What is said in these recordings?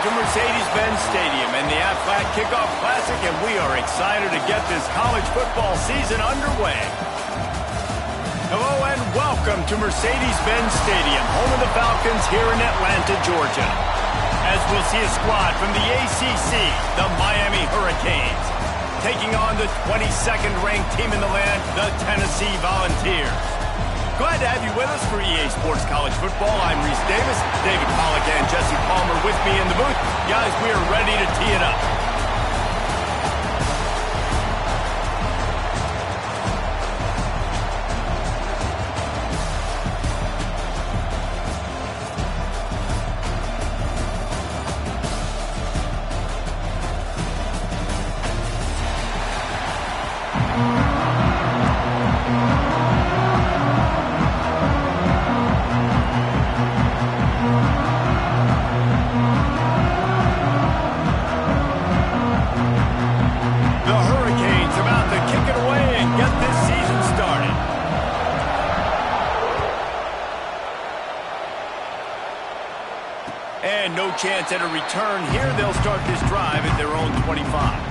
to Mercedes-Benz Stadium and the Aflac Kickoff Classic, and we are excited to get this college football season underway. Hello and welcome to Mercedes-Benz Stadium, home of the Falcons here in Atlanta, Georgia. As we'll see a squad from the ACC, the Miami Hurricanes, taking on the 22nd ranked team in the land, the Tennessee Volunteers. Glad to have you with us for EA Sports College Football. I'm Reese Davis, David Pollack and Jesse Palmer with me in the booth. Guys, we are ready to tee it up. And no chance at a return here. They'll start this drive at their own 25.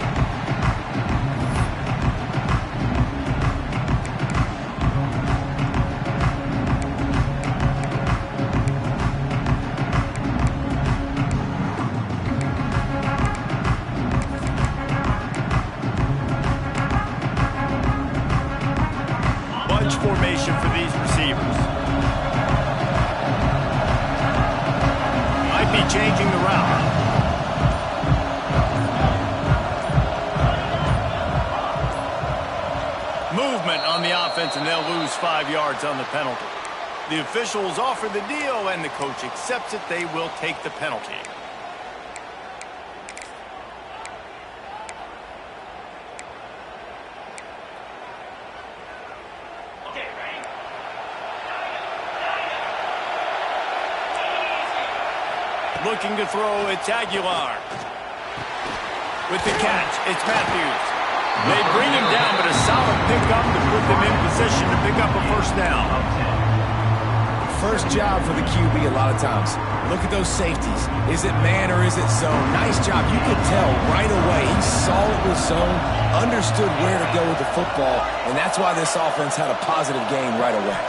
Bunch formation for these receivers. Be changing the route. Movement on the offense, and they'll lose 5 yards on the penalty. The officials offer the deal, and the coach accepts it. They will take the penalty. Looking to throw, it's Aguilar. With the catch, it's Matthews. They bring him down, but a solid pickup to put them in position to pick up a first down. First job for the QB a lot of times. Look at those safeties. Is it man or is it zone? Nice job. You could tell right away. He saw it was zone, understood where to go with the football, and that's why this offense had a positive gain right away.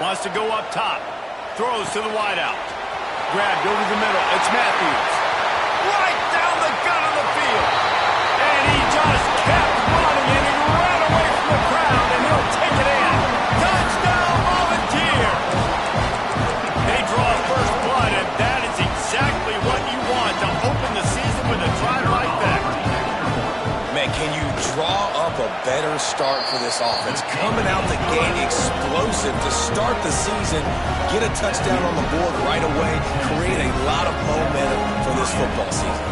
Wants to go up top. Throws to the wideout. Grabbed over the middle. It's Matthews. Right down the gut of the field. And he just kept running, and he ran away from the crowd, and he'll take it in. Touchdown, Volunteer. They draw first blood, and that is exactly what you want to open the season with a drive like that. Man, can you draw up a better start for this offense? Coming out the gate explosive to start the season, get a touchdown on the board right away, create a lot of momentum for this football season.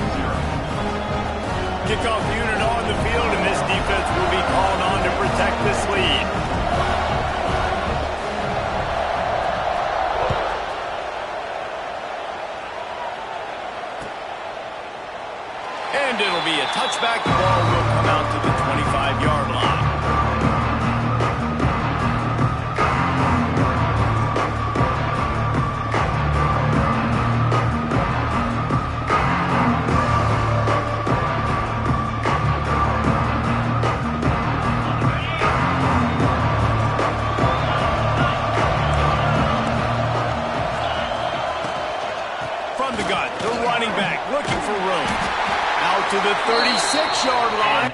Kickoff unit on the field, and this defense will be called on to protect this lead. And it'll be a touchback. The ball will come out to the 25-yard line. From the gun, the running back looking for room. Out to the 36-yard line.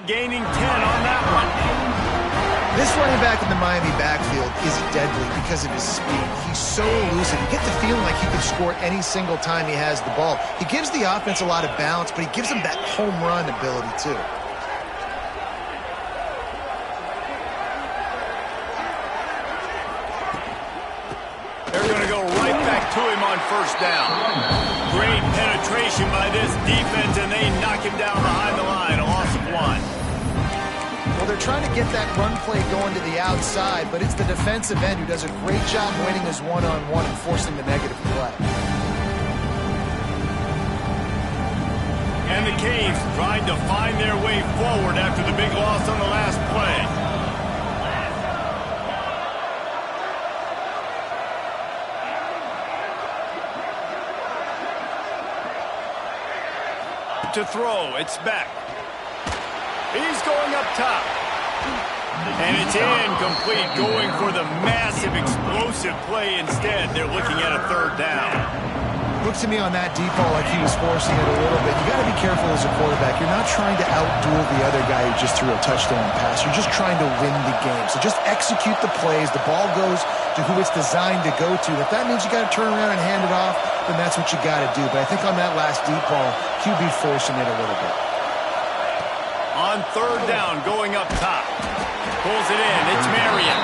gaining 10 on that one. This running back in the Miami backfield is deadly because of his speed. He's so elusive. You get the feeling like he could score any single time he has the ball. He gives the offense a lot of balance, but he gives them that home run ability too. They're going to go right back to him on first down. Great penetration by this defense, and they knock him down behind the line. A loss of 1. Well, they're trying to get that run play going to the outside, but it's the defensive end who does a great job winning his one-on-one and forcing the negative play. And the Canes trying to find their way forward after the big loss on the last play. To throw, it's back. He's going up top. And it's incomplete, going for the massive, explosive play instead. They're looking at a third down. Looks to me on that deep ball like he was forcing it a little bit. You got to be careful as a quarterback. You're not trying to outduel the other guy who just threw a touchdown pass. You're just trying to win the game. So just execute the plays. The ball goes to who it's designed to go to. If that means you got to turn around and hand it off, then that's what you got to do. But I think on that last deep ball, QB forcing it a little bit. On third down, going up top. Pulls it in. It's Marion.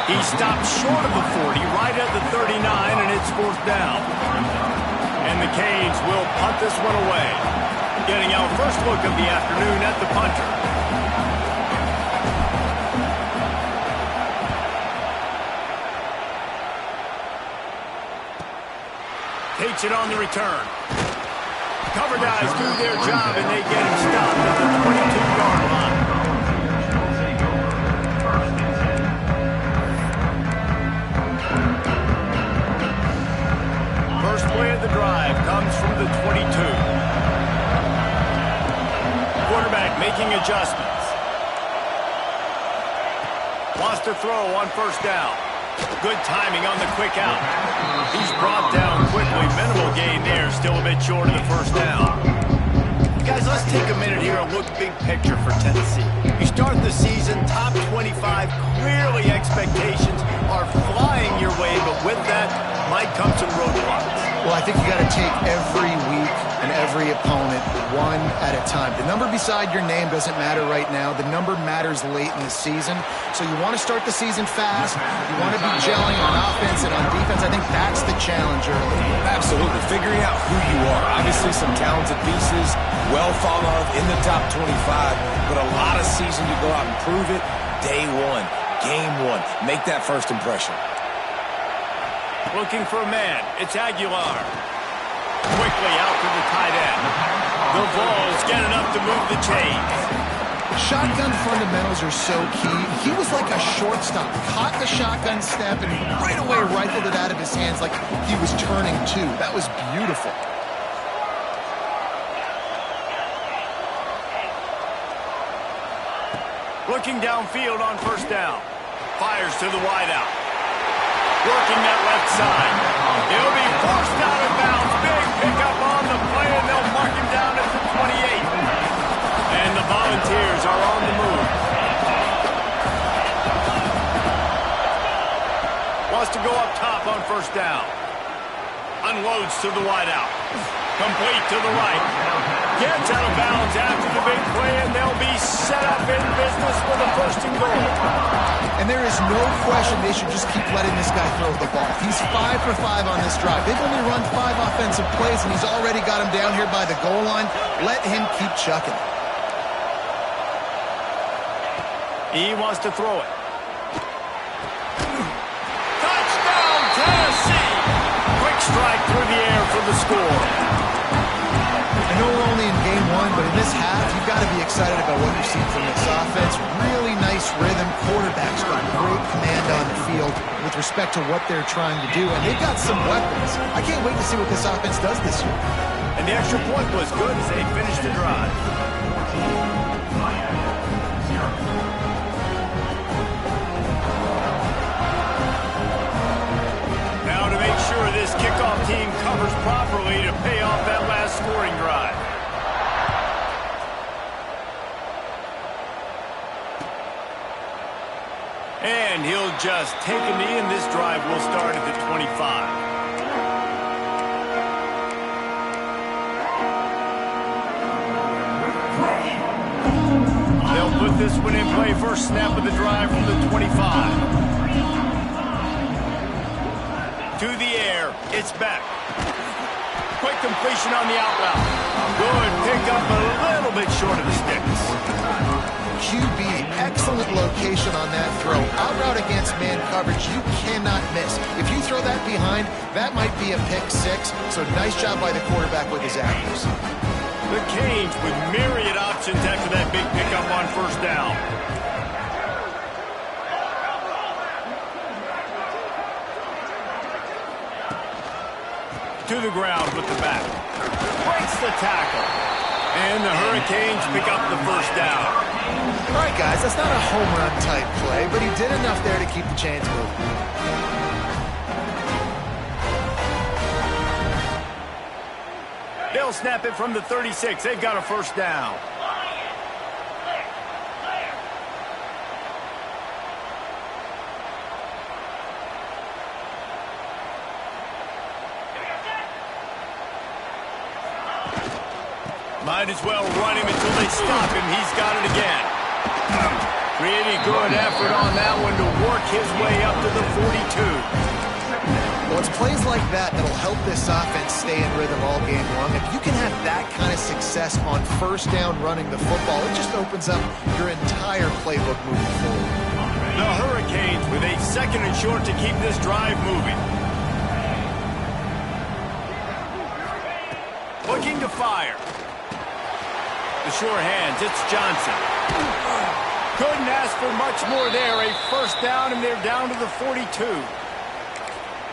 He stopped short of the 40, right at the 39, and it's fourth down. And the Canes will punt this one away. Getting our first look of the afternoon at the punter. Takes it on the return. Cover guys do their job, and they get him stopped at the 22-yard line. First play of the drive comes from the 22. Quarterback making adjustments. Wants to throw on first down. Good timing on the quick out. He's brought down quickly. Minimal gain there. Still a bit short of the first down. Guys, let's take a minute here and look big picture for Tennessee. You start the season top 25. Clearly expectations are flying your way, but with that might come some roadblocks. Well, I think you got to take every week and every opponent one at a time. The number beside your name doesn't matter right now. The number matters late in the season. So you want to start the season fast. You want to be gelling on offense and on defense. I think that's the challenge early. Absolutely. Figuring out who you are. Obviously some talented pieces, well thought of in the top 25, but a lot of season to go out and prove it. Day one, game one. Make that first impression. Looking for a man. It's Aguilar. Quickly out to the tight end. The Vols get enough to move the chains. Shotgun fundamentals are so key. He was like a shortstop. Caught the shotgun step and right away rifled it out of his hands like he was turning two. That was beautiful. Looking downfield on first down. Fires to the wideout. Working that left side. He'll be forced out of bounds. Big pickup on the play, and they'll mark him down at the 28. And the Volunteers are on the move. Wants to go up top on first down. Unloads to the wideout. Complete to the right. Gets out of bounds after the big play, and they'll be set up in business for the first and goal. And there is no question they should just keep letting this guy throw the ball. He's 5 for 5 on this drive. They've only run 5 offensive plays, and he's already got him down here by the goal line. Let him keep chucking. He wants to throw it. Touchdown, Tennessee! Quick strike through the air for the score. I know we're only in game one, but in this half, you've got to be excited about what you've seen from this offense. Really nice rhythm. Quarterback's got great command on the field with respect to what they're trying to do, and they've got some weapons. I can't wait to see what this offense does this year. And the extra point was good as they finished the drive. Now to make sure this kickoff team covers properly to pay off that last scoring drive. And he'll just take a knee, and this drive will start at the 25. They'll put this one in play. First snap of the drive from the 25. To the air. It's back. Quick completion on the out route. Good pickup, a little bit short of the sticks. QB, excellent location on that throw. Out route against man coverage, you cannot miss. If you throw that behind, that might be a pick six. So nice job by the quarterback with his accuracy. The Canes with myriad options after that big pickup on first down. To the ground with the back. Breaks the tackle. And the Hurricanes pick up the first down. All right, guys, that's not a home run type play, but he did enough there to keep the chains moving. They'll snap it from the 36. They've got a first down. Might as well run him until they stop him. He's got it again. Pretty good effort on that one to work his way up to the 42. Well, it's plays like that that'll help this offense stay in rhythm all game long. If you can have that kind of success on first down running the football, it just opens up your entire playbook moving forward. The Hurricanes with a second and short to keep this drive moving. Looking to fire. The sure hands, it's Johnson. Couldn't ask for much more there. A first down, and they're down to the 42.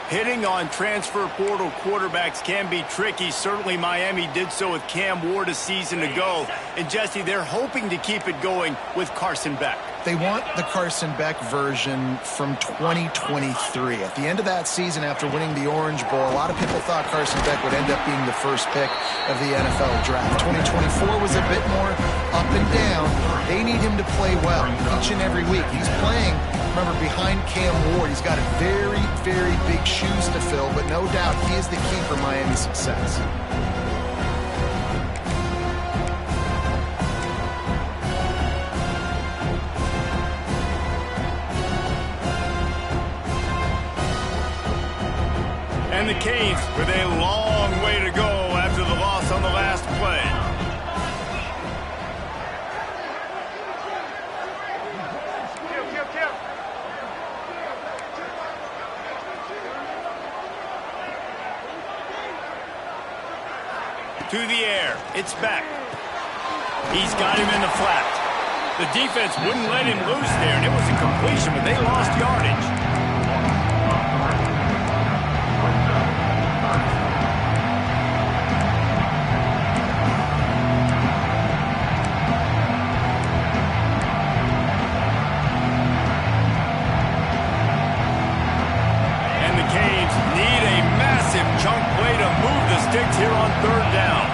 Hitting on transfer portal quarterbacks can be tricky. Certainly Miami did so with Cam Ward a season ago. And Jesse, they're hoping to keep it going with Carson Beck. They want the Carson Beck version from 2023. At the end of that season, after winning the Orange Bowl, a lot of people thought Carson Beck would end up being the first pick of the NFL draft. 2024 was a bit more up and down. They need him to play well each and every week. He's playing, remember, behind Cam Ward. He's got very, very big shoes to fill, but no doubt he is the key for Miami's success. And the Canes with a long way to go after the loss on the last play. To the air. It's back. He's got him in the flat. The defense wouldn't let him loose there, and it was a completion, but they lost yardage. Sticks here on third down.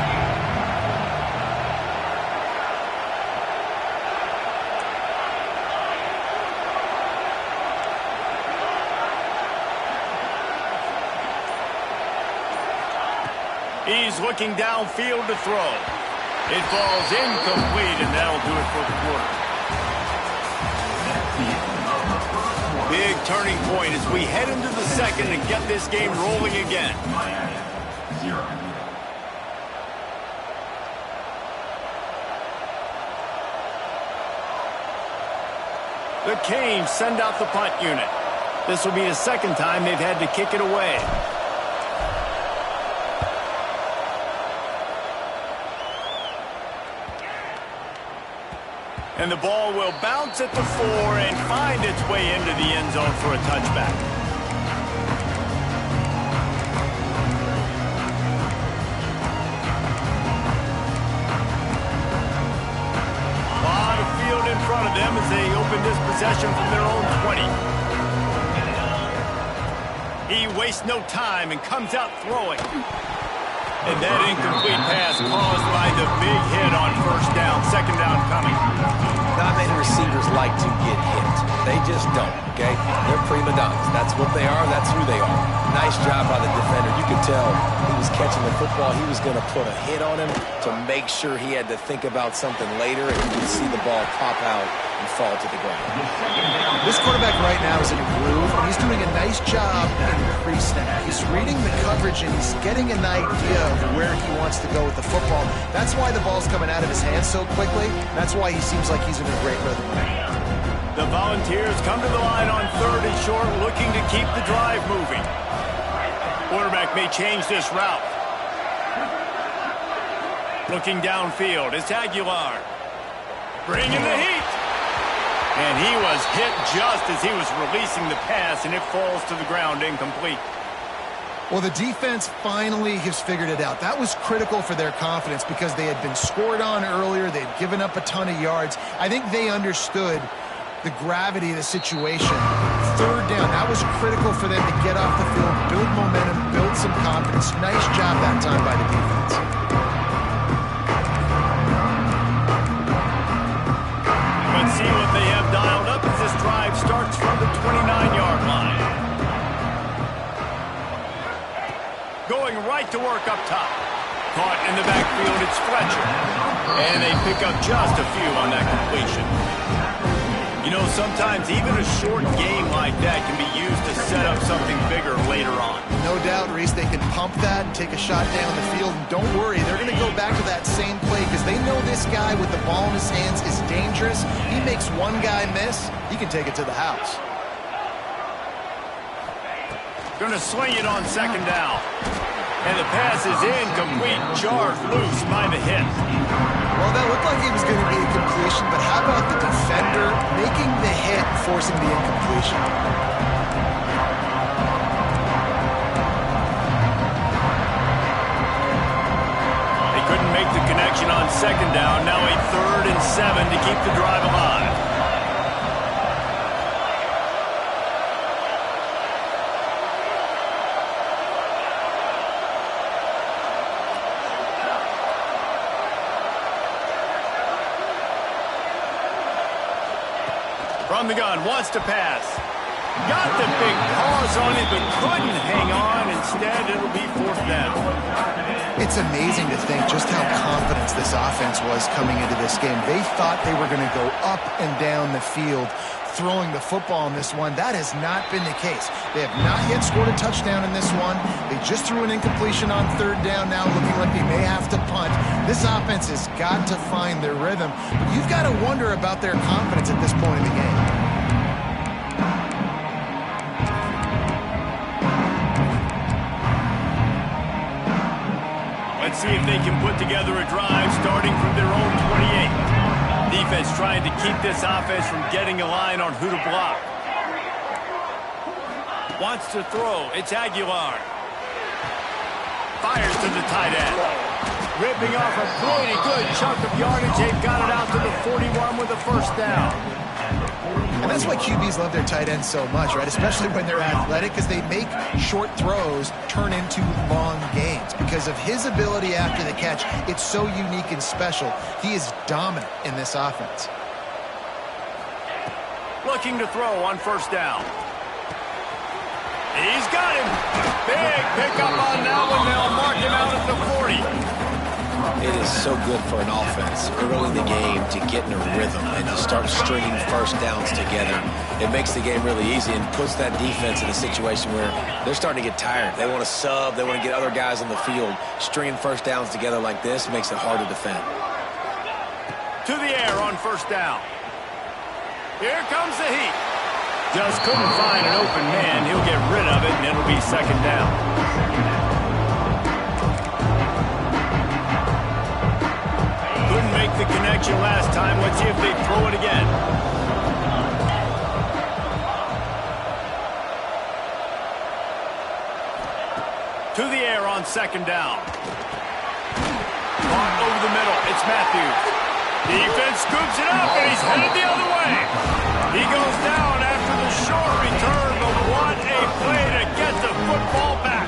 He's looking downfield to throw. It falls incomplete, and that'll do it for the quarter. Big turning point as we head into the second and get this game rolling again. The Canes send out the punt unit. This will be the second time they've had to kick it away. And the ball will bounce at the 4 and find its way into the end zone for a touchback. In front of them as they open this possession from their own 20. He wastes no time and comes out throwing. And that incomplete pass caused by the big hit on first down. Second down coming. Not many receivers like to get hit. They just don't, okay? They're prima donnas. That's what they are. That's who they are. Nice job by the defender. You could tell he was catching the football. He was going to put a hit on him to make sure he had to think about something later, and you could see the ball pop out and fall to the ground. This quarterback right now is in a groove, and he's doing a nice job in pre-snap. He's reading the coverage, and he's getting an idea of where he wants to go with the football. That's why the ball's coming out of his hands so quickly. That's why he seems like he's in a great rhythm right now. The Volunteers come to the line on 3rd and short, looking to keep the drive moving. Quarterback may change this route. Looking downfield, it's Aguilar. Bringing the heat. And he was hit just as he was releasing the pass, and it falls to the ground incomplete. Well, the defense finally has figured it out. That was critical for their confidence because they had been scored on earlier. They had given up a ton of yards. I think they understood the gravity of the situation. 3rd down, that was critical for them to get off the field, build momentum, build some confidence. Nice job that time by the defense. Let's see what they have dialed up as this drive starts from the 29-yard line. Going right to work up top. Caught in the backfield, it's Fletcher. And they pick up just a few on that completion. You know, sometimes even a short game like that can be used to set up something bigger later on. No doubt, Reese, they can pump that and take a shot down the field. And don't worry, they're going to go back to that same play because they know this guy with the ball in his hands is dangerous. He makes one guy miss, he can take it to the house. Going to swing it on 2nd down. And the pass is incomplete, jarred loose by the hit. Well, that looked like it was going to be a completion, but how about the defender making the hit, forcing the incompletion? They couldn't make the connection on 2nd down. Now a 3rd and 7 to keep the drive alive. From the gun, wants to pass. Got the big pause on it, but couldn't hang on. Instead, it'll be 4th down. It's amazing to think just how confident this offense was coming into this game. They thought they were going to go up and down the field throwing the football in this one. That has not been the case. They have not yet scored a touchdown in this one. They just threw an incompletion on 3rd down now, looking like they may have to punt. This offense has got to find their rhythm. But you've got to wonder about their confidence at this point in the game. Let's see if they can put together a drive starting from their own 28. Defense trying to keep this offense from getting a line on who to block. Wants to throw. It's Aguilar. Fires to the tight end. Ripping off a pretty good chunk of yardage. They've got it out to the 41 with a 1st down. And that's why QBs love their tight ends so much, right? Especially when they're athletic, because they make short throws turn into long gains. Because of his ability after the catch, it's so unique and special. He is dominant in this offense. Looking to throw on 1st down. He's got him. Big pickup on that one. They'll mark him out at the 40. It is so good for an offense early in the game to get in a rhythm and to start stringing 1st downs together. It makes the game really easy and puts that defense in a situation where they're starting to get tired. They want to sub. They want to get other guys on the field. Stringing 1st downs together like this makes it hard to defend. To the air on 1st down. Here comes the heat. Just couldn't find an open man. He'll get rid of it, and it'll be 2nd down. Couldn't make the connection last time. Let's see if they throw it again. To the air on 2nd down. Caught over the middle. It's Matthews. Defense scoops it up, and he's headed the other way. He goes down after the short return, but what a play to get the football back.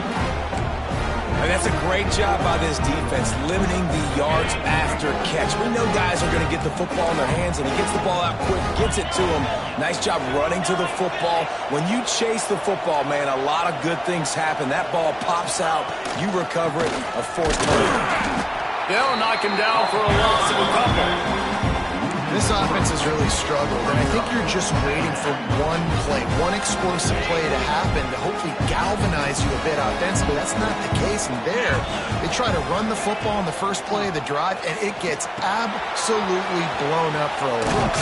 And that's That's a great job by this defense, limiting the yards after catch. We know guys are going to get the football in their hands, and he gets the ball out quick, gets it to him. Nice job running to the football. When you chase the football, man, a lot of good things happen. That ball pops out, you recover it, a fourth down. They'll knock him down for a loss of a couple. This offense has really struggled, and I think you're just waiting for one play, one explosive play to happen to hopefully galvanize you a bit offensively. That's not the case in there. They try to run the football on the first play of the drive, and it gets absolutely blown up for a loss.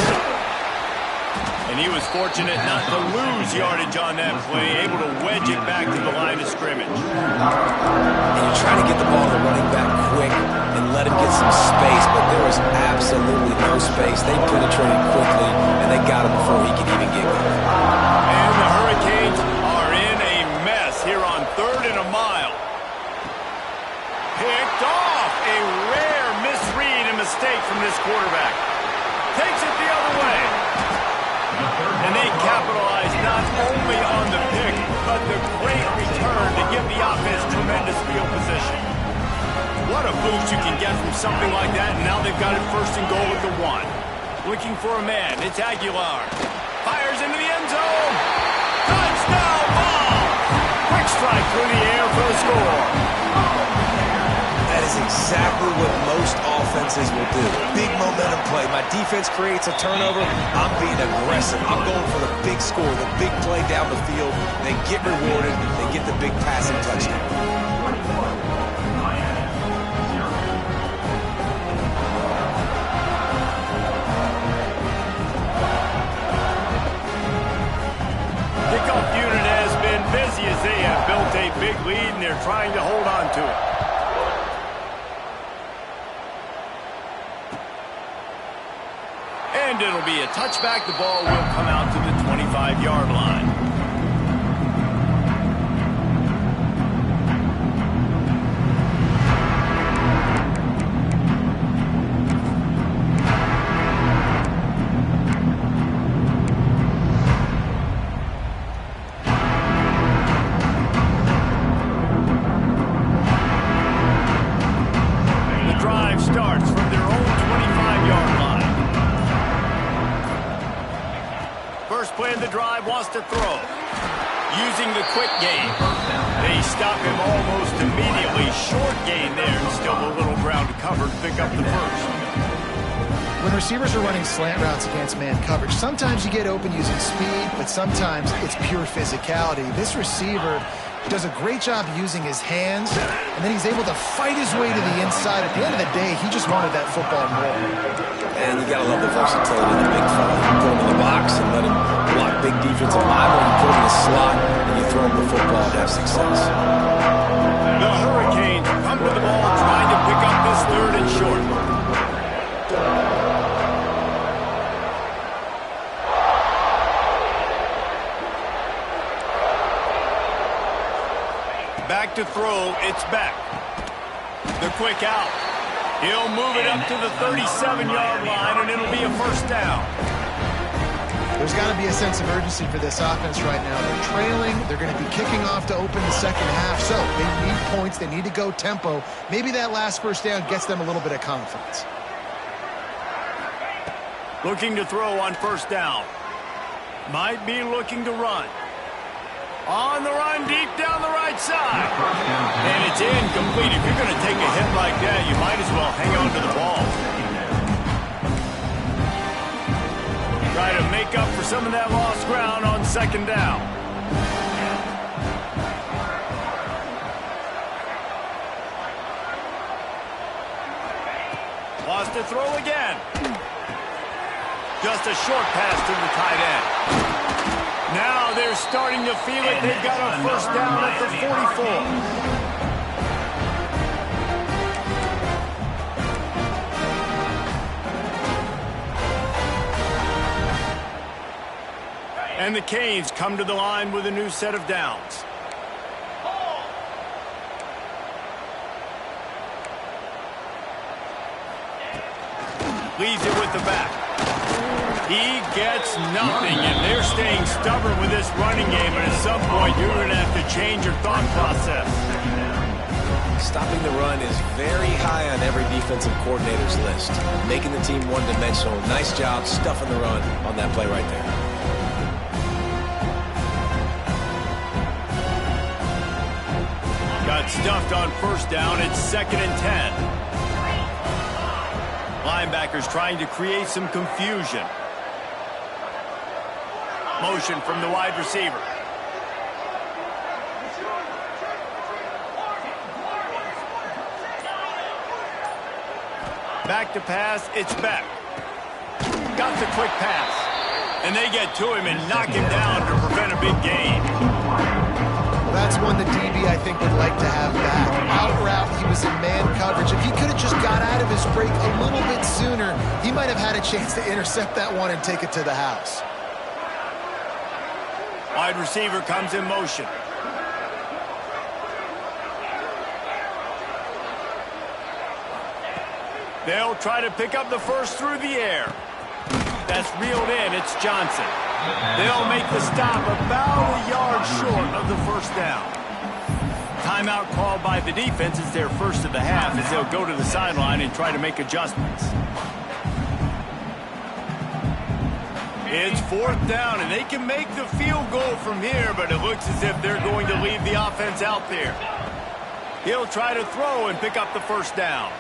And he was fortunate not to lose yardage on that play, able to wedge it back to the line of scrimmage. And you try to get the ball to the running back quick and let him get some space, but there was absolutely no space. They penetrated quickly, and they got him before he could even get going. And the Hurricanes are in a mess here on 3rd and a mile. Picked off. A rare misread and mistake from this quarterback. Takes it the other way. And they capitalize not only on the pick, but the great return to give the offense tremendous field position. What a boost you can get from something like that, and now they've got it 1st and goal at the 1. Looking for a man, it's Aguilar. Fires into the end zone. Touchdown ball! Quick strike through the air for the score. That is exactly what most offenses will do. Big momentum play. My defense creates a turnover. I'm being aggressive. I'm going for the big score, the big play down the field. They get rewarded. They get the big passing touchdown. Kickoff unit has been busy as they have built a big lead, and they're trying to hold on to it. And it'll be a touchback. The ball will come out to the 25-yard line. The drive starts from their own 25-yard line. First play of the drive, wants to throw. Using the quick game. They stop him almost immediately. Short gain there. Still a little ground to cover to pick up the first. When receivers are running slant routes against man coverage, sometimes you get open using speed, but sometimes it's pure physicality. This receiver does a great job using his hands, and then he's able to fight his way to the inside. At the end of the day, he just wanted that football more. And you got to love the versatility of the big fella. You put him in the box and let him block big defensive linemen. You put him in the slot, and you throw him the football and have success. The Hurricanes come to the ball trying to pick up this 3rd and short. Back to throw, it's back. The quick out. He'll move it up to the 37-yard line, and it'll be a first down. There's got to be a sense of urgency for this offense right now. They're trailing. They're going to be kicking off to open the second half, so they need points. They need to go tempo. Maybe that last first down gets them a little bit of confidence. Looking to throw on first down. Might be looking to run. On the run, deep down the right side. And it's incomplete. If you're going to take a hit like that, you might as well hang on to the ball. Try to make up for some of that lost ground on second down. Lost to throw again. Just a short pass to the tight end. Now they're starting to feel it. They've got a first down at the 44. And the Canes come to the line with a new set of downs. Leaves it with the back. He gets nothing, and they're staying stubborn with this running game, and at some point you're going to have to change your thought process. Stopping the run is very high on every defensive coordinator's list. Making the team one-dimensional. Nice job stuffing the run on that play right there. Got stuffed on first down. It's 2nd and 10. Linebackers trying to create some confusion. Motion from the wide receiver. Back to pass, it's Beck. Got the quick pass. And they get to him and knock him down to prevent a big gain. Well, that's one the DB, I think, would like to have back. Out route, he was in man coverage. If he could have just got out of his break a little bit sooner, he might have had a chance to intercept that one and take it to the house. Wide receiver comes in motion. They'll try to pick up the first through the air. That's reeled in. It's Johnson. They'll make the stop about a yard short of the first down. Timeout called by the defense. It's their first of the half as they'll go to the sideline and try to make adjustments. It's 4th down, and they can make the field goal from here, but it looks as if they're going to leave the offense out there. He'll try to throw and pick up the first down.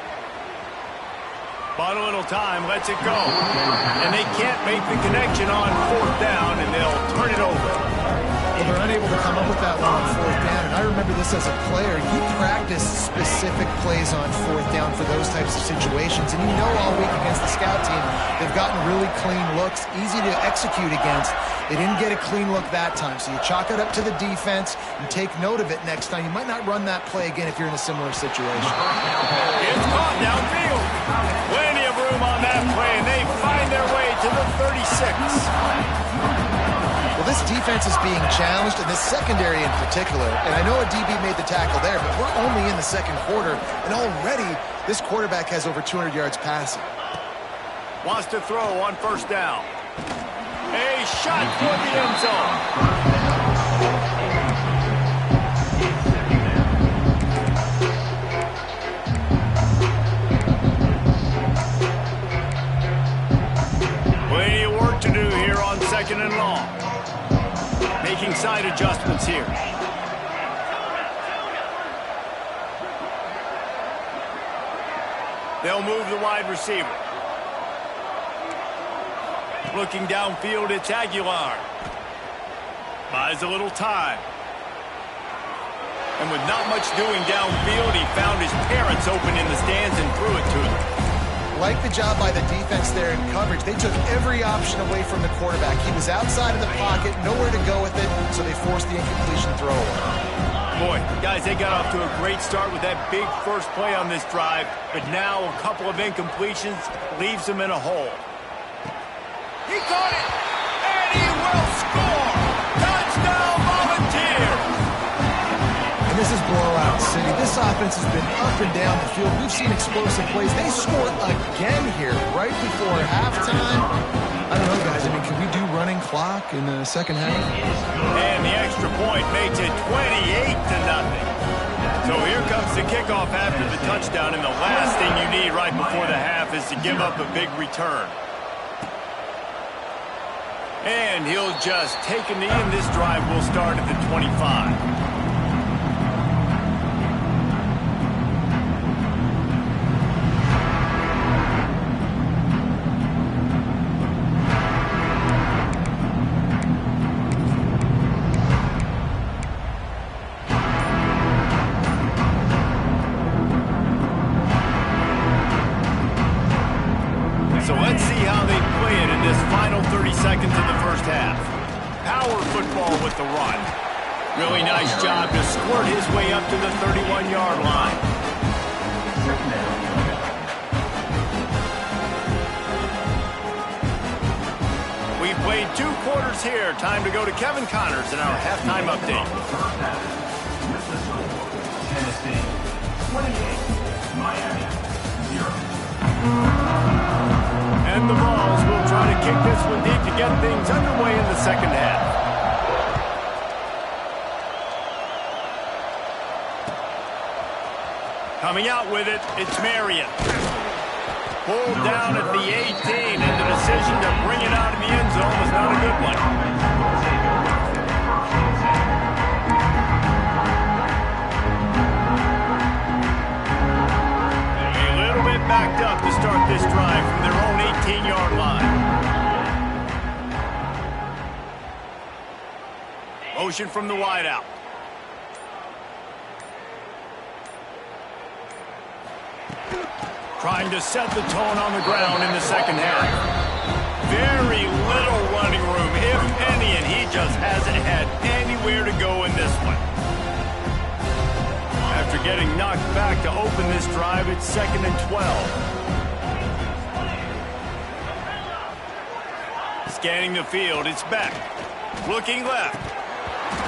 Bought a little time, lets it go. And they can't make the connection on 4th down, and they'll turn it over. Well, they're unable to come up with that one on 4th down, and I remember this as a player. You practice specific plays on 4th down for those types of situations, and you know all week against the scout team, they've gotten really clean looks, easy to execute against. They didn't get a clean look that time, so you chalk it up to the defense and take note of it next time. You might not run that play again if you're in a similar situation. It's caught downfield. Plenty of room on that play, and they find their way to the 36. Well, this defense is being challenged, and this secondary in particular, and I know a DB made the tackle there, but we're only in the second quarter, and already this quarterback has over 200 yards passing. Wants to throw on first down. A shot for the end zone. Plenty of work to do here on 2nd and long. Making side adjustments here. They'll move the wide receiver. Looking downfield, it's Aguilar. Buys a little time. And with not much doing downfield, he found his parents open in the stands and threw it to them. Like the job by the defense there in coverage. They took every option away from the quarterback. He was outside of the pocket, nowhere to go with it, so they forced the incompletion throw away. Boy, guys, they got off to a great start with that big first play on this drive, but now a couple of incompletions leaves them in a hole. He caught it, and he will score! Touchdown, Volunteers! And this is blowout city. This offense has been up and down the field. We've seen explosive plays. They scored again here right before halftime. I don't know, guys. I mean, can we do running clock in the second half? And the extra point makes it 28-0. So here comes the kickoff after the touchdown, and the last thing you need right before the half is to give up a big return. And he'll just take a knee, and this drive will start at the 25. So let's see how they play it in this final 30 seconds of the first half. Power football with the run. Really nice job to squirt his way up to the 31-yard line. We played 2 quarters here. Time to go to Kevin Connors in our halftime update. Tennessee, 28, Miami, 0. And the Vols will try to kick this one deep to get things underway in the second half. Coming out with it, it's Marion. Pulled down at the 18, and the decision to bring it out of the end zone was not a good one. A little bit backed up to start this drive from their own 18-yard line. Motion from the wideout. Trying to set the tone on the ground in the second half. Very little running room, if any, and he just hasn't had anywhere to go in this one. After getting knocked back to open this drive, it's 2nd and 12. Scanning the field, it's Beck. Looking left.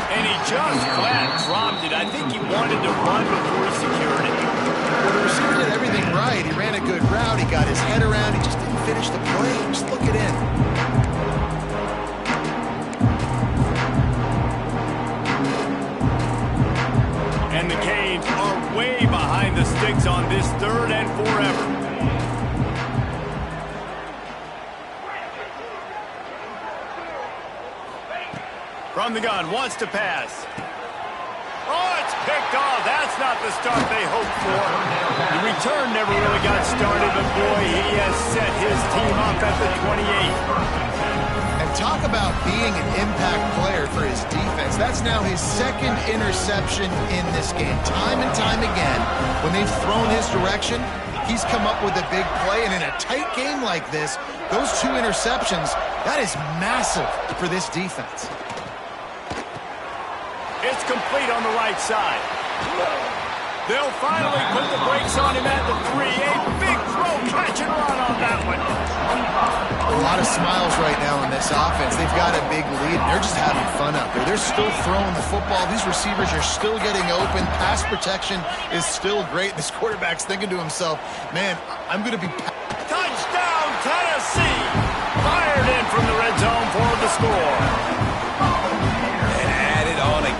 And he just flat dropped it. I think he wanted to run before he secured it. Well, the receiver did everything right. He ran a good route. He got his head around. He just didn't finish the play. Just look it in. And the Canes are way behind the sticks on this 3rd and forever. From the gun, wants to pass. Oh, it's picked off. That's not the start they hoped for. The return never really got started, but boy, he has set his team up at the 28. And talk about being an impact player for his defense. That's now his 2nd interception in this game. Time and time again, when they've thrown his direction, he's come up with a big play. And in a tight game like this, those 2 interceptions, that is massive for this defense. It's complete on the right side. They'll finally put the brakes on him at the 3. A big throw, catch and run on that one. A lot of smiles right now on this offense. They've got a big lead. They're just having fun out there. They're still throwing the football. These receivers are still getting open. Pass protection is still great. This quarterback's thinking to himself, man, I'm going to be... Touchdown, Tennessee! Fired in from the red zone for the score.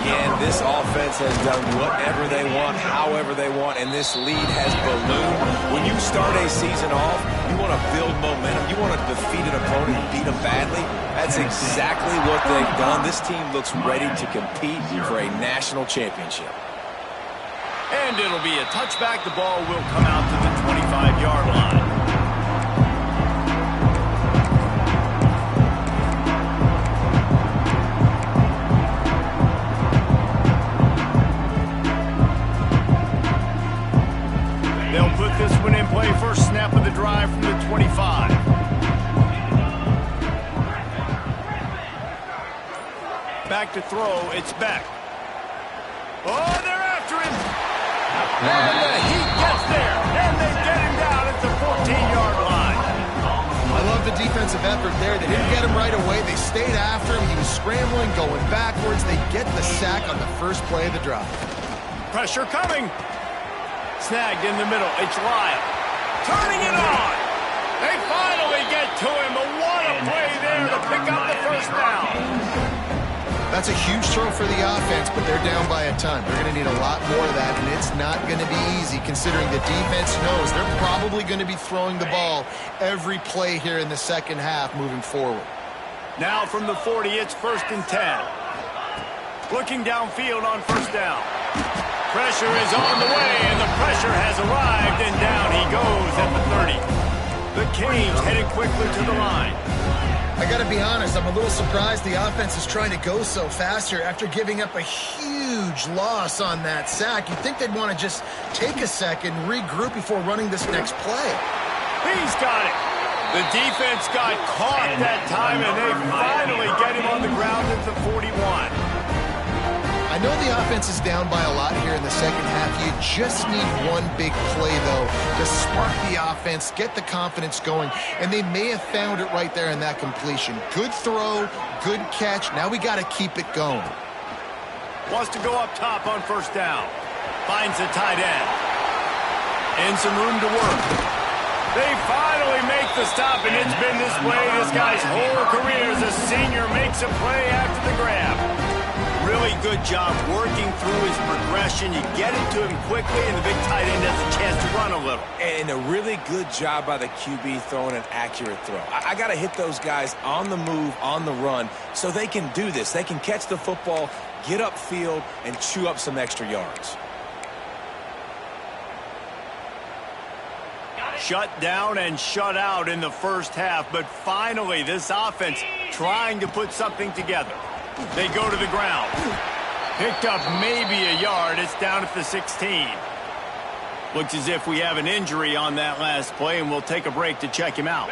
Again, this offense has done whatever they want, however they want, and this lead has ballooned. When you start a season off, you want to build momentum. You want to defeat an opponent and beat them badly. That's exactly what they've done. This team looks ready to compete for a national championship. And it'll be a touchback. The ball will come out to the 25-yard line. This one in play, first snap of the drive from the 25. Back to throw, it's Beck. Oh, they're after him. And the Heat gets there, and they get him down at the 14-yard line. I love the defensive effort there. They didn't get him right away. They stayed after him. He was scrambling, going backwards. They get the sack on the first play of the drive. Pressure coming. Snagged in the middle. It's Lyle. Turning it on. They finally get to him. But what a play there to pick up the first down. That's a huge throw for the offense, but they're down by a ton. They're going to need a lot more of that, and it's not going to be easy considering the defense knows they're probably going to be throwing the ball every play here in the second half moving forward. Now from the 40, it's 1st and 10. Looking downfield on first down. Pressure is on the way, and the pressure has arrived, and down he goes at the 30. The Canes headed quickly to the line. I got to be honest, I'm a little surprised the offense is trying to go so fast here after giving up a huge loss on that sack. You'd think they'd want to just take a second, regroup before running this next play. He's got it. The defense got caught that time, and they finally get him on the ground at the 41. I know the offense is down by a lot here in the second half. You just need one big play, though, to spark the offense, get the confidence going, and they may have found it right there in that completion. Good throw, good catch. Now we got to keep it going. Wants to go up top on first down. Finds the tight end. And some room to work. They finally make the stop, and it's been this way this guy's whole career as a senior makes a play after the grab. Really good job working through his progression. motion, you get it to him quickly, and the big tight end has a chance to run a little. And a really good job by the QB throwing an accurate throw. I got to hit those guys on the move, on the run, so they can do this. They can catch the football, get upfield, and chew up some extra yards. Shut down and shut out in the first half, but finally this offense trying to put something together. They go to the ground. Picked up maybe a yard. It's down at the 16. Looks as if we have an injury on that last play, and we'll take a break to check him out.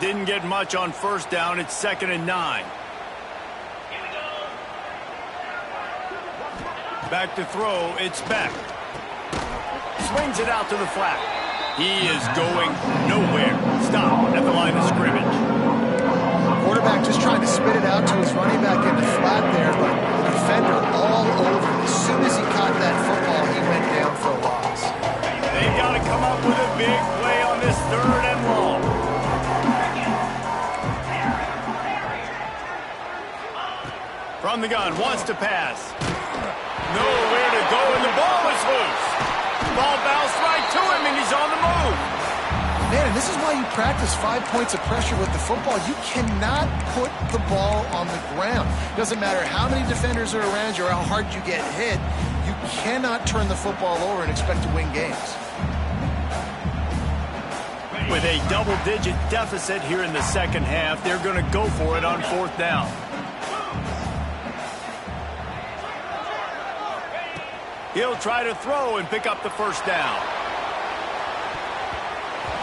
Didn't get much on first down. It's 2nd and 9. Back to throw. It's Beck. Swings it out to the flat. He is going nowhere. Stop at the line of scrimmage. Quarterback just trying to spit it out to his running back in the flat there, but the defender all over him. As soon as he caught that football, he went down for a loss. They've got to come up with a big play on this 3rd and long. From the gun, wants to pass. Nowhere to go, and the ball is loose. Ball bounced right to him, and he's on the move. Man, and this is why you practice 5 points of pressure with the football. You cannot put the ball on the ground. Doesn't matter how many defenders are around you or how hard you get hit. You cannot turn the football over and expect to win games. With a double-digit deficit here in the second half, they're going to go for it on 4th down. He'll try to throw and pick up the first down.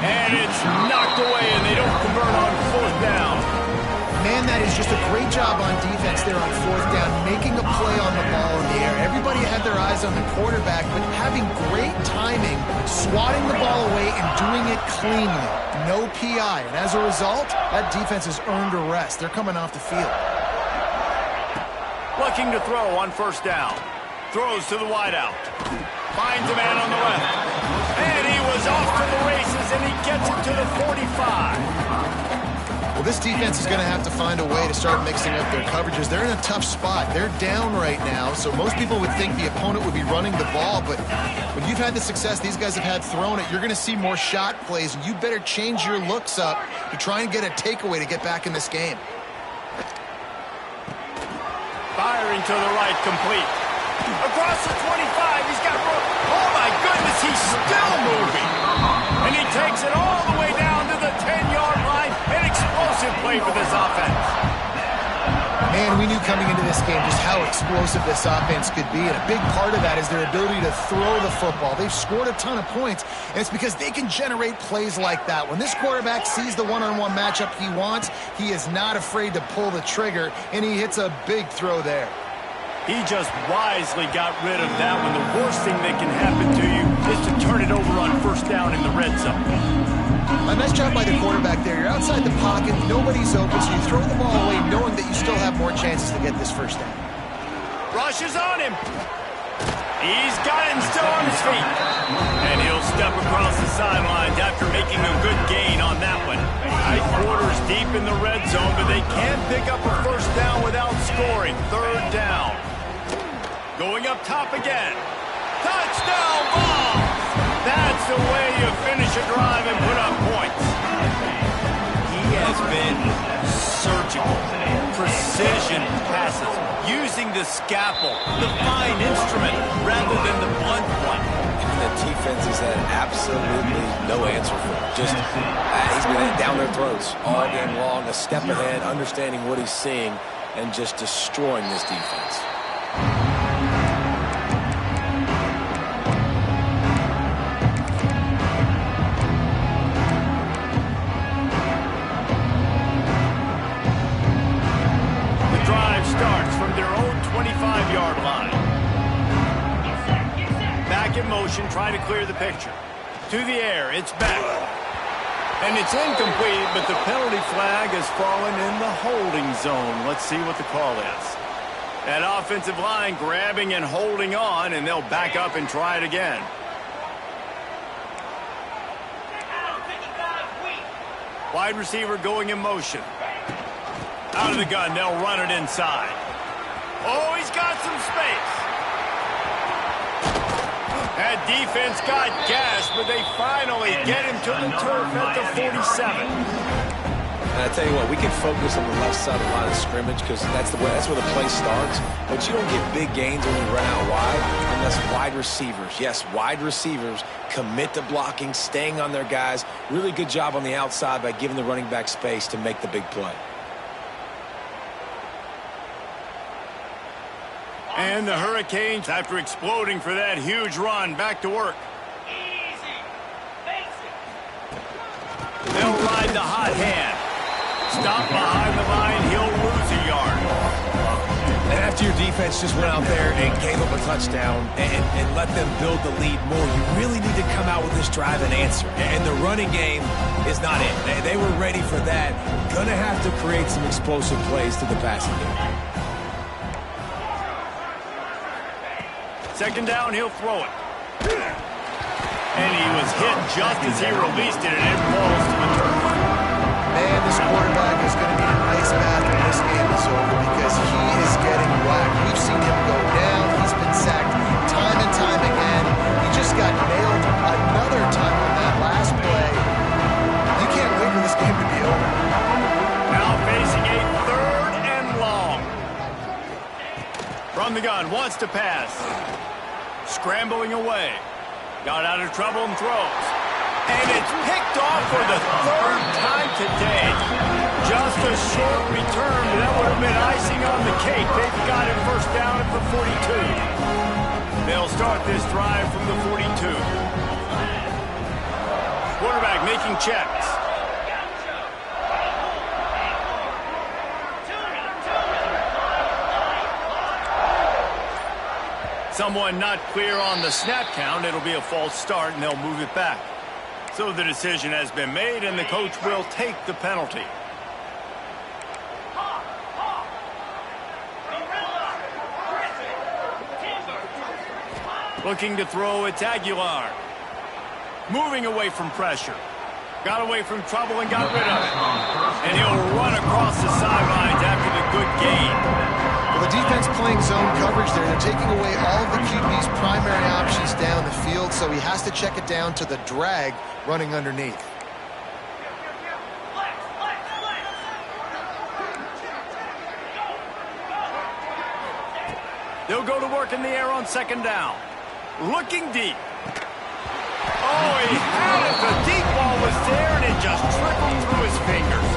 And it's knocked away, and they don't convert on 4th down. Man, that is just a great job on defense there on 4th down, making a play on the ball in the air. Everybody had their eyes on the quarterback, but having great timing, swatting the ball away and doing it cleanly. No PI, and as a result, that defense has earned a rest. They're coming off the field. Looking to throw on 1st down. Throws to the wideout. Finds a man on the left. And he was off to the races, and he gets it to the 45. Well, this defense is going to have to find a way to start mixing up their coverages. They're in a tough spot. They're down right now, so most people would think the opponent would be running the ball, but when you've had the success these guys have had throwing it, you're going to see more shot plays, and you better change your looks up to try and get a takeaway to get back in this game. Firing to the right, complete. Across the 25, he's got room. Oh, my goodness, he's still moving. And he takes it all the way down to the 10-yard line. An explosive play for this offense. Man, we knew coming into this game just how explosive this offense could be, and a big part of that is their ability to throw the football. They've scored a ton of points, and it's because they can generate plays like that. When this quarterback sees the one-on-one matchup he wants, he is not afraid to pull the trigger, and he hits a big throw there. He just wisely got rid of that when the worst thing that can happen to you is to turn it over on 1st down in the red zone. A nice job by the quarterback there. You're outside the pocket, nobody's open, so you throw the ball away knowing that you still have more chances to get this 1st down. Rushes on him. He's got him still on his feet. And he'll step across the sidelines after making a good gain on that one. 3/4 deep in the red zone, but they can't pick up a 1st down without scoring. 3rd down. Going up top again. Touchdown ball! That's the way you finish a drive and put up points. He has been surgical. Precision passes. Using the scalpel, the fine instrument, rather than the blunt one. And the defense has had absolutely no answer for him. Just, he's been down their throats all game long, a step ahead, understanding what he's seeing, and just destroying this defense. Starts from their own 25-yard line. Back in motion, trying to clear the picture. To the air, it's back. And it's incomplete, but the penalty flag has fallen in the holding zone. Let's see what the call is. That offensive line grabbing and holding on, and they'll back up and try it again. Wide receiver going in motion. Out of the gun, they'll run it inside. Oh, he's got some space. defense got gas, but they finally get him to the turf at the 47. And I tell you what, we can focus on the left side of the line of scrimmage because that's where the play starts. But you don't get big gains when you run out wide unless wide receivers, yes, wide receivers, commit to blocking, staying on their guys. Really good job on the outside by giving the running back space to make the big play. And the Hurricanes, after exploding for that huge run, back to work. They'll ride the hot hand. Stop behind the line, he'll lose a yard. And after your defense just went out there and gave up a touchdown and let them build the lead more, you really need to come out with this drive and answer. And the running game is not it. They were ready for that. Gonna have to create some explosive plays to the passing game. Second down, he'll throw it. And he was hit just as he released it, and it falls to the turf. Man, this quarterback is going to need an ice bath when this game is over because he is getting whacked. We've seen him go down. He's been sacked time and time again. He just got nailed another time on that last play. You can't wait for this game to be over. Now facing a 3rd and long. From the gun, wants to pass. Scrambling away. Got out of trouble and throws. And it's picked off for the 3rd time today. Just a short return, but that would have been icing on the cake. They've got it first down at the 42. They'll start this drive from the 42. Quarterback making checks. Someone not clear on the snap count. It'll be a false start, and they'll move it back. So the decision has been made, and the coach will take the penalty. Looking to throw, it's Aguilar. Moving away from pressure. Got away from trouble and got rid of it. And he'll run across the sidelines after the good gain. Well, the defense playing zone coverage there. They're taking away all of the QB's primary options down the field, so he has to check it down to the drag running underneath. They'll go to work in the air on second down. Looking deep. Oh, he had it. The deep ball was there, and it just trickled through his fingers.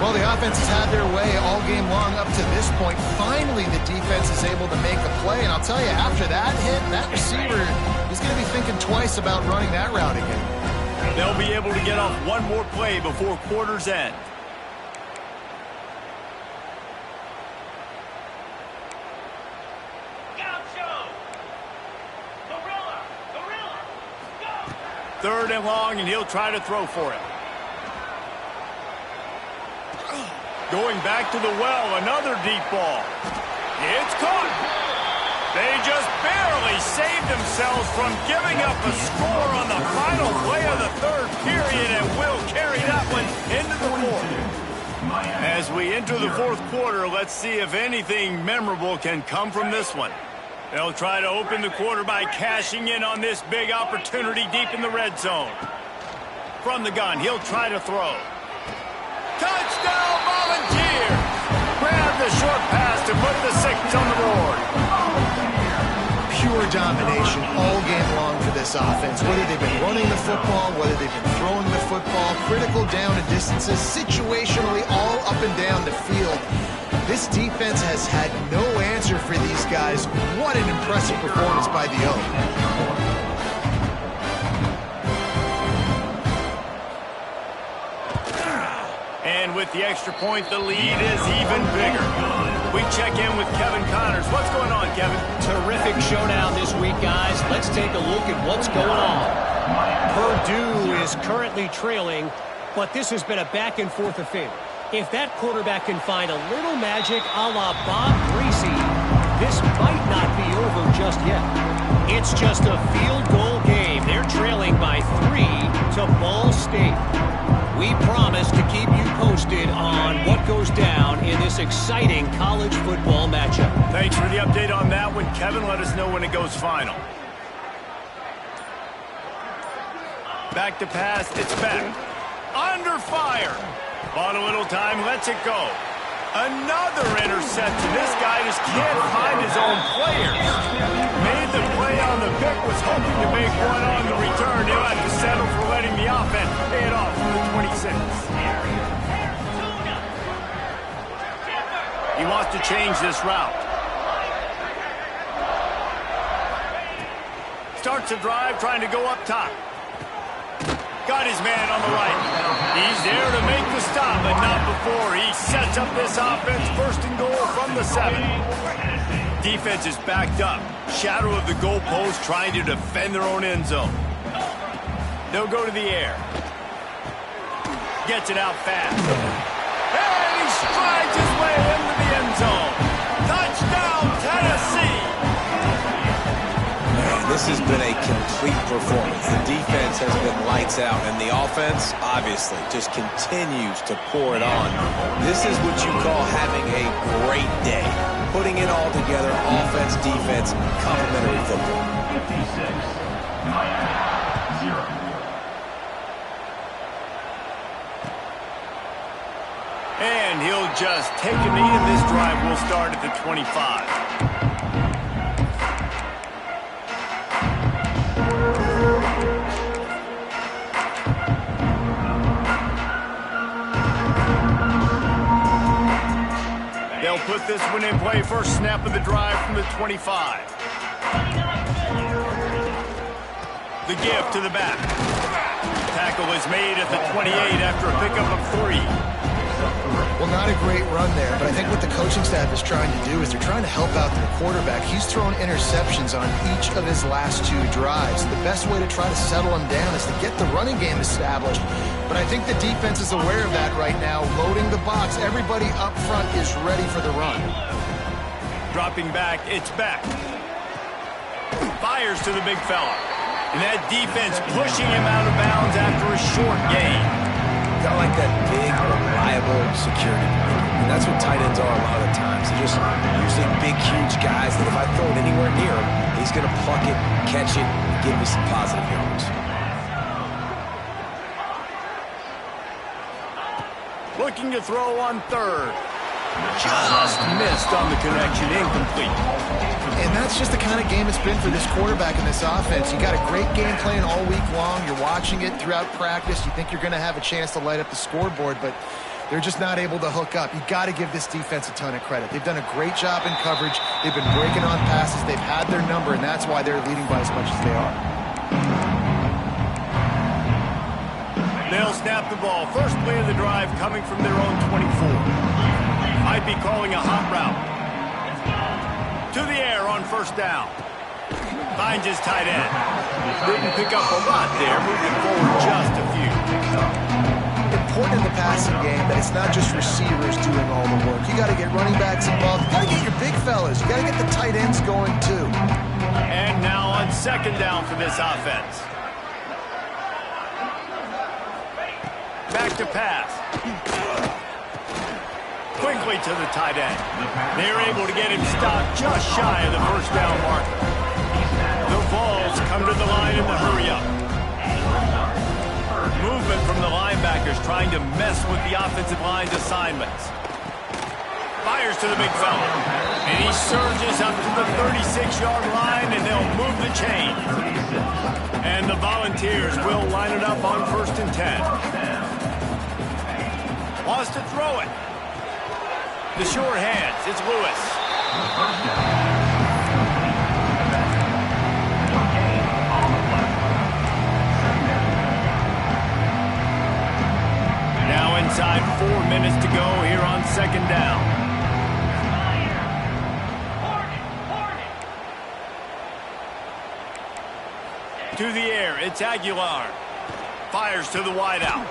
Well, the offense has had their way all game long up to this point. Finally, the defense is able to make a play. And I'll tell you, after that hit, that receiver, he's going to be thinking twice about running that route again. They'll be able to get off one more play before quarter's end. Third and long, and he'll try to throw for it. Going back to the well, another deep ball. It's caught. They just barely saved themselves from giving up a score on the final play of the 3rd period, and will carry that one into the 4th. As we enter the 4th quarter, let's see if anything memorable can come from this one. They'll try to open the quarter by cashing in on this big opportunity deep in the red zone. From the gun, he'll try to throw. Touchdown, Volunteers! Grab the short pass to put the 6 on the board. Pure domination all game long for this offense. Whether they've been running the football, whether they've been throwing the football, critical down and distances, situationally all up and down the field. This defense has had no answer for these guys. What an impressive performance by the O. And with the extra point, the lead is even bigger. We check in with Kevin Connors. What's going on, Kevin? Terrific showdown this week, guys. Let's take a look at what's going on. Purdue is currently trailing, but this has been a back-and-forth affair. If that quarterback can find a little magic a la Bob Greasy, this might not be over just yet. It's just a field goal game. They're trailing by 3 to Ball State. We promise to keep you posted on what goes down in this exciting college football matchup. Thanks for the update on that one, Kevin. Let us know when it goes final. Back to pass, it's back. Under fire. Bought a little time, lets it go. Another interception. This guy just can't find his own players. Made the play on the pick, was hoping to make one on the return. He'll have to settle for letting the offense pay it off from the 26. He wants to change this route. Starts a drive, trying to go up top. Got his man on the right. He's there to make the stop, but not before. He sets up this offense, first and goal from the 7. Defense is backed up. Shadow of the goalpost, trying to defend their own end zone. They'll go to the air. Gets it out fast. And he strides his way into the end zone. Touchdown, Tennessee! This has been a complete performance. The defense has been lights out, and the offense, obviously, just continues to pour it on. This is what you call having a great day. Putting it all together, offense, defense, complementary football. 56, Miami, 0. And he'll just take a knee, and this drive will start at the 25. They'll put this one in play. First snap of the drive from the 25. The give to the back. Tackle is made at the 28 after a pickup of 3. Well, not a great run there, but I think what the coaching staff is trying to do is they're trying to help out their quarterback. He's thrown interceptions on each of his last 2 drives. The best way to try to settle him down is to get the running game established. But I think the defense is aware of that right now, loading the box. Everybody up front is ready for the run. Dropping back, it's back. Fires to the big fella. And that defense pushing him out of bounds after a short gain. Got like that big, reliable security. And that's what tight ends are a lot of the times. They're just usually big, huge guys that if I throw it anywhere near him, he's going to pluck it, catch it, and give me some positive yards. Looking to throw on third. Just missed on the connection, incomplete. And that's just the kind of game it's been for this quarterback in this offense. You got a great game plan all week long. You're watching it throughout practice. You think you're going to have a chance to light up the scoreboard, but they're just not able to hook up. You got to give this defense a ton of credit. They've done a great job in coverage. They've been breaking on passes. They've had their number, and that's why they're leading by as much as they are. They'll snap the ball. First play of the drive coming from their own 24. Might be calling a hot route. To the air on first down. Finds his tight end. Didn't pick up a lot there, moving forward just a few. Important in the passing game that it's not just receivers doing all the work. You got to get running backs involved. You got to get your big fellas. You got to get the tight ends going too. And now on second down for this offense. Back to pass. Quickly to the tight end. They're able to get him stopped just shy of the first down marker. The balls come to the line in the hurry-up. Movement from the linebackers trying to mess with the offensive line's assignments. Fires to the big fella. And he surges up to the 36-yard line, and they'll move the chain. And the Volunteers will line it up on 1st and 10. Wants to throw it. The short hands, it's Lewis. Now inside 4 minutes to go here on second down. To the air, it's Aguilar. Fires to the wideout.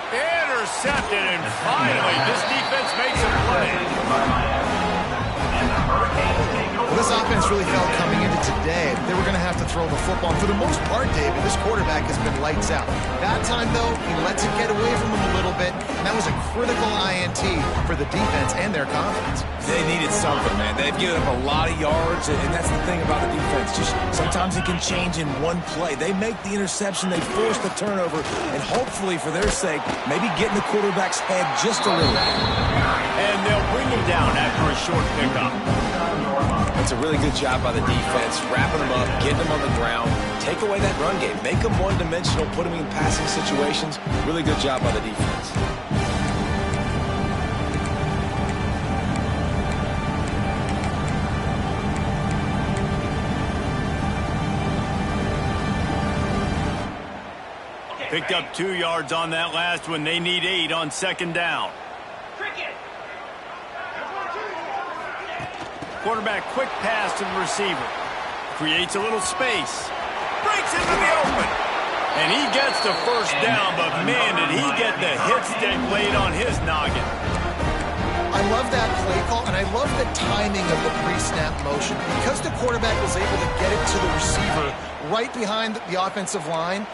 Intercepted, and finally, this defense makes a play. This offense really felt coming into today they were going to have to throw the football. And for the most part, David, this quarterback has been lights out. That time, though, he lets it get away from him a little bit, and that was a critical INT for the defense and their confidence. They needed something, man. They've given up a lot of yards, and that's the thing about the defense. Just sometimes it can change in one play. They make the interception, they force the turnover, and hopefully, for their sake, maybe get in the quarterback's head just a little bit. And they'll bring him down after a short pickup. That's a really good job by the defense, wrapping them up, getting them on the ground, take away that run game, make them one-dimensional, put them in passing situations. Really good job by the defense. Picked up 2 yards on that last one. They need 8 on second down. Quarterback quick pass to the receiver. Creates a little space. Breaks into the open. And he gets the first down, but man, did he get the hit stick laid on his noggin. I love that play call, and I love the timing of the pre-snap motion. Because the quarterback was able to get it to the receiver right behind the offensive line,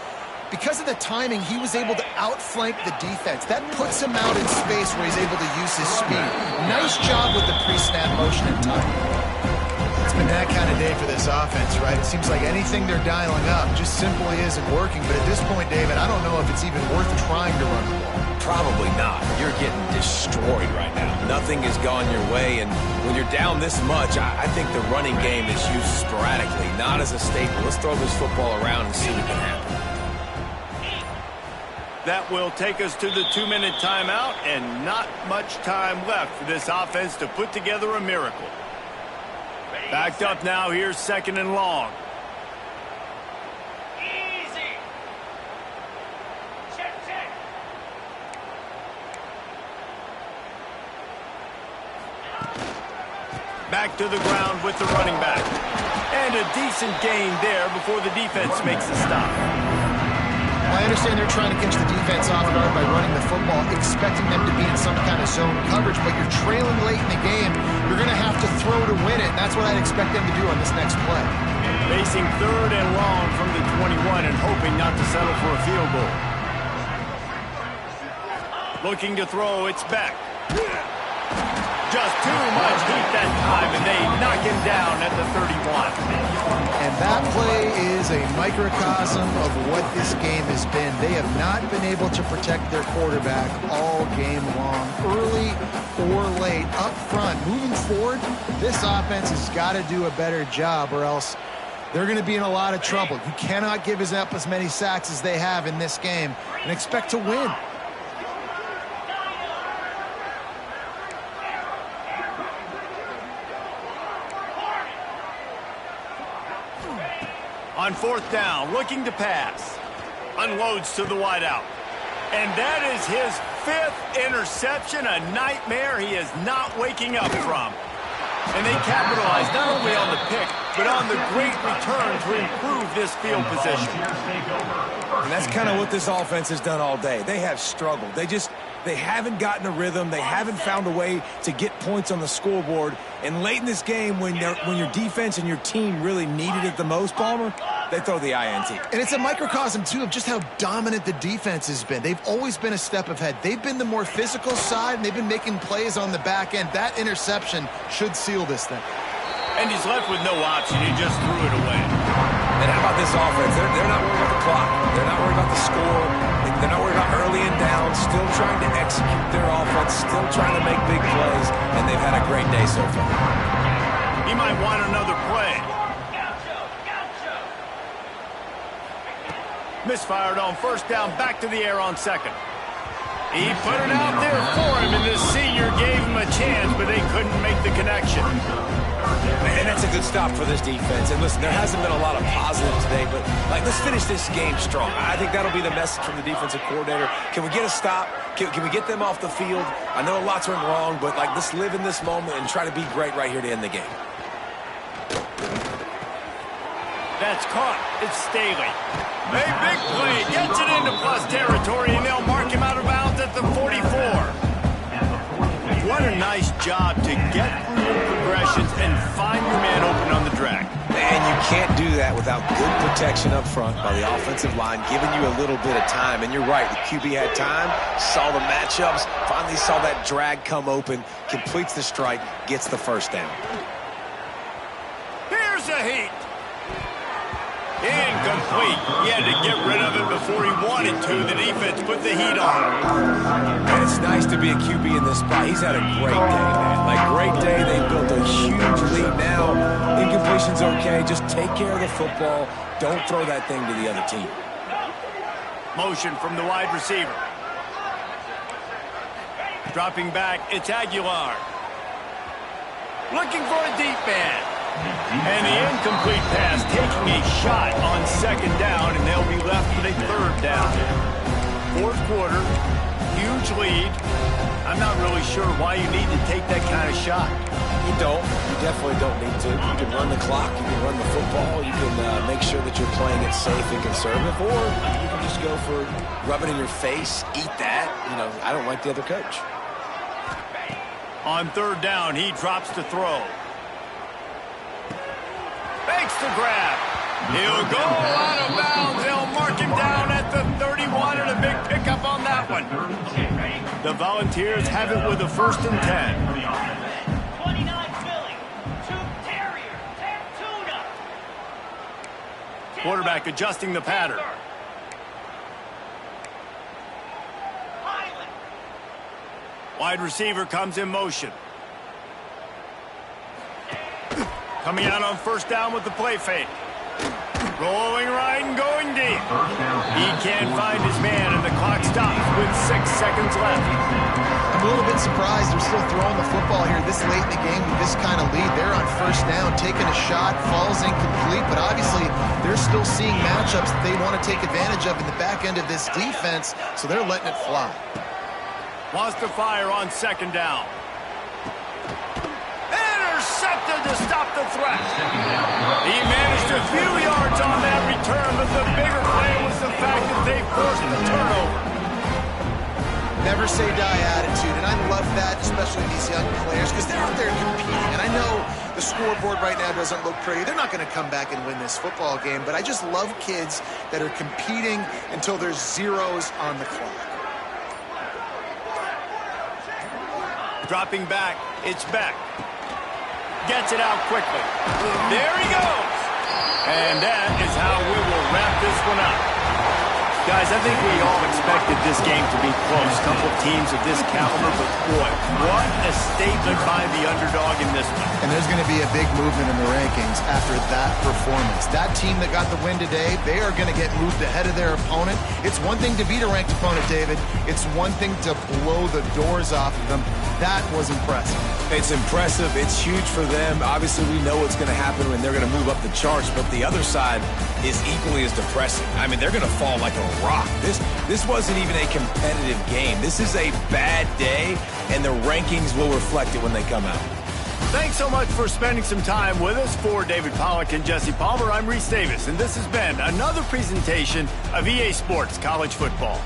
because of the timing, he was able to outflank the defense. That puts him out in space where he's able to use his speed. Nice job with the pre-snap motion and timing. It's been that kind of day for this offense, right? It seems like anything they're dialing up just simply isn't working. But at this point, David, I don't know if it's even worth trying to run the ball. Probably not. You're getting destroyed right now. Nothing has gone your way, and when you're down this much, I think the running game is used sporadically, not as a staple. Let's throw this football around and see what can happen. That will take us to the 2-minute timeout, and not much time left for this offense to put together a miracle. Backed up now, here's second and long. Easy. Check. Back to the ground with the running back. And a decent gain there before the defense makes a stop. I understand they're trying to catch the defense off guard by running the football, expecting them to be in some kind of zone coverage, but you're trailing late in the game. You're going to have to throw to win it, and that's what I'd expect them to do on this next play. Facing third and long from the 21 and hoping not to settle for a field goal. Looking to throw, it's back. Just too much heat that time, and they knock him down at the 31. And that play is a microcosm of what this game has been. They have not been able to protect their quarterback all game long, early or late, up front. Moving forward, this offense has got to do a better job, or else they're going to be in a lot of trouble. You cannot give up as many sacks as they have in this game and expect to win. On fourth down, looking to pass. Unloads to the wideout. And that is his 5th interception, a nightmare he is not waking up from. And they capitalize not only on the pick, but on the great return to improve this field position. And that's kind of what this offense has done all day. They have struggled. They haven't gotten a rhythm. They haven't found a way to get points on the scoreboard. And late in this game, when your defense and your team really needed it the most, Palmer, they throw the INT. And it's a microcosm, too, of just how dominant the defense has been. They've always been a step ahead. They've been the more physical side, and they've been making plays on the back end. That interception should seal this thing. And he's left with no option. He just threw it away. And how about this offense? They're not worried about the clock. They're not worried about the score. They're not worried about early and down. Still trying to execute their offense. Still trying to make big plays. And they've had a great day so far. He might want another play. Misfired on first down. Back to the air on second. He put it out there for him, and the senior gave him a chance, but they couldn't make the connection. And that's a good stop for this defense. And listen, there hasn't been a lot of positive today, but let's finish this game strong. I think that'll be the message from the defensive coordinator. Can we get a stop? Can we get them off the field? I know a lot's went wrong, but let's live in this moment and try to be great right here to end the game. That's caught. It's Staley. A big play. Gets it into plus territory, and they'll mark him out of bounds at the 44. 12 What a nice job to get through your progressions and find your man open on the drag. And you can't do that without good protection up front by the offensive line, giving you a little bit of time. And you're right, the QB had time, saw the matchups, finally saw that drag come open, completes the strike, gets the first down. Here's a heat. Incomplete. He had to get rid of it before he wanted to. The defense put the heat on him. And it's nice to be a QB in this spot. He's had a great day, man. Like, great day. They built a huge lead now. Incompletion's okay. Just take care of the football. Don't throw that thing to the other team. Motion from the wide receiver. Dropping back, it's Aguilar. Looking for a deep man. And the incomplete pass, taking a shot on second down, and they'll be left with a third down. Fourth quarter, huge lead. I'm not really sure why you need to take that kind of shot. You don't. You definitely don't need to. You can run the clock. You can run the football. You can make sure that you're playing it safe and conservative. Or you can just go for rub it in your face, eat that. You know, I don't like the other coach. On third down, he drops to throw. Fakes the grab. He'll go out of bounds. They'll mark him down at the 31 and a big pickup on that one. The Volunteers have it with a 1st and 10. 29 Philly, 2 Terrier, 10 Tuna. Quarterback adjusting the pattern. Wide receiver comes in motion. Coming out on 1st down with the play fake. Rolling right and going deep. He can't find his man, and the clock stops with 6 seconds left. I'm a little bit surprised they're still throwing the football here this late in the game with this kind of lead. They're on 1st down, taking a shot, falls incomplete, but obviously they're still seeing matchups that they want to take advantage of in the back end of this defense, so they're letting it fly. Wants to fire on 2nd down. Intercepted to stop the threat. He managed a few yards on that return, but the bigger play was the fact that they forced the turnover. Never say die attitude, and I love that, especially these young players, because they're out there competing. And I know the scoreboard right now doesn't look pretty. They're not going to come back and win this football game, but I just love kids that are competing until there's zeros on the clock. Dropping back, it's Beck. Gets it out quickly. There he goes. And that is how we will wrap this one up. Guys, I think we all expected this game to be close. A couple of teams of this caliber, but boy, what a statement by the underdog in this one. And there's going to be a big movement in the rankings after that performance. That team that got the win today, they are going to get moved ahead of their opponent. It's one thing to beat a ranked opponent, David. It's one thing to blow the doors off of them. That was impressive. It's impressive. It's huge for them. Obviously, we know what's going to happen when they're going to move up the charts, but the other side is equally as depressing. I mean, they're going to fall like a rock. This wasn't even a competitive game. This is a bad day, and the rankings will reflect it when they come out. Thanks so much for spending some time with us. For David Pollack and Jesse Palmer, I'm Reese Davis, and this has been another presentation of EA Sports College Football.